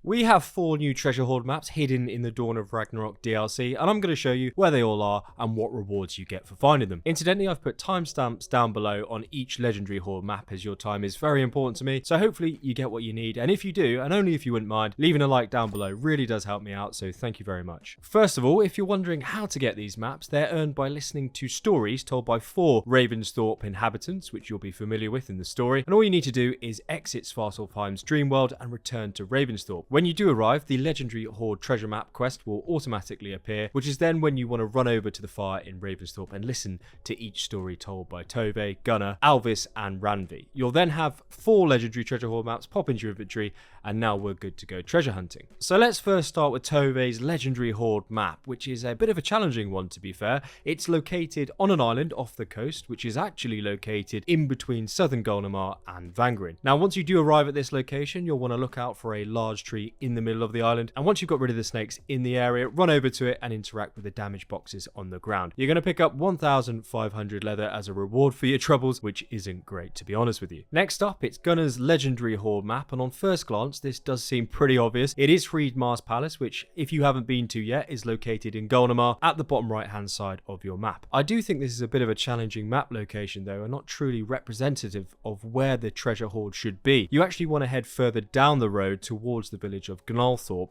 We have 4 new treasure hoard maps hidden in the Dawn of Ragnarok DLC, and I'm going to show you where they all are and what rewards you get for finding them. Incidentally, I've put timestamps down below on each legendary hoard map, as your time is very important to me, so hopefully you get what you need, and if you do, and only if you wouldn't mind, leaving a like down below really does help me out, so thank you very much. First of all, if you're wondering how to get these maps, they're earned by listening to stories told by 4 Ravensthorpe inhabitants, which you'll be familiar with in the story, and all you need to do is exit Svartalfheim's dream world and return to Ravensthorpe. When you do arrive, the Legendary Hoard Treasure Map quest will automatically appear, which is then when you want to run over to the fire in Ravensthorpe and listen to each story told by Tove, Gunnar, Alvis and Randvi. You'll then have 4 Legendary Treasure Hoard Maps pop into your inventory, and now we're good to go treasure hunting. So let's first start with Tove's Legendary Hoard Map, which is a bit of a challenging one to be fair. It's located on an island off the coast, which is actually located in between southern Gunnar and Vangrin. Now once you do arrive at this location, you'll want to look out for a large tree in the middle of the island, and once you've got rid of the snakes in the area, run over to it and interact with the damaged boxes on the ground. You're going to pick up 1,500 leather as a reward for your troubles, which isn't great to be honest with you. Next up, it's Gunnar's Legendary Hoard Map, and on first glance this does seem pretty obvious. It is Friedmar's Palace, which if you haven't been to yet is located in Gunnar at the bottom right hand side of your map. I do think this is a bit of a challenging map location though, and not truly representative of where the treasure hoard should be. You actually want to head further down the road towards the village of Gunnar,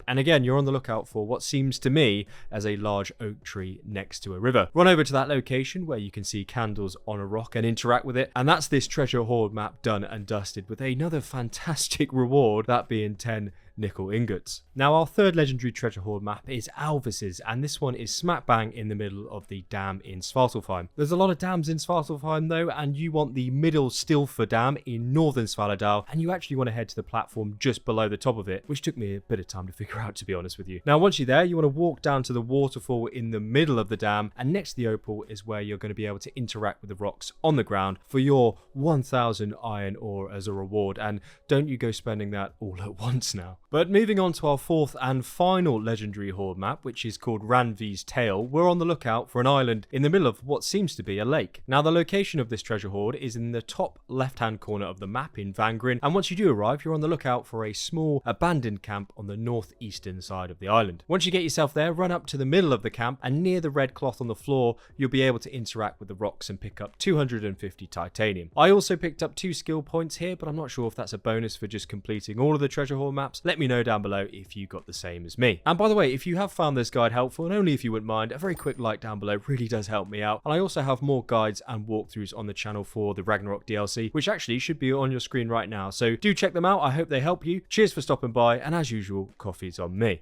and again you're on the lookout for what seems to me as a large oak tree next to a river. Run over to that location where you can see candles on a rock and interact with it, and that's this treasure hoard map done and dusted with another fantastic reward, that being 10 nickel ingots. Now our third legendary treasure hoard map is Alvis's, and this one is smack bang in the middle of the dam in Svartalfheim. There's a lot of dams in Svartalfheim though, and you want the middle Stilfur dam in northern Svaladal, and you actually want to head to the platform just below the top of it, which took me a bit of time to figure out to be honest with you. Now once you're there, you want to walk down to the waterfall in the middle of the dam, and next to the opal is where you're going to be able to interact with the rocks on the ground for your 1,000 iron ore as a reward, and don't you go spending that all at once now. But moving on to our fourth and final legendary hoard map, which is called Randvi's Tale, we're on the lookout for an island in the middle of what seems to be a lake. Now the location of this treasure hoard is in the top left hand corner of the map in Vangrin, and once you do arrive, you're on the lookout for a small abandoned camp on the northeastern side of the island. Once you get yourself there, run up to the middle of the camp, and near the red cloth on the floor, you'll be able to interact with the rocks and pick up 250 titanium. I also picked up 2 skill points here, but I'm not sure if that's a bonus for just completing all of the treasure hoard maps. Let me know down below if you got the same as me. And by the way, if you have found this guide helpful, and only if you wouldn't mind, a very quick like down below really does help me out. And I also have more guides and walkthroughs on the channel for the Ragnarok DLC, which actually should be on your screen right now. So do check them out. I hope they help you. Cheers for stopping by, and as usual, coffee's on me.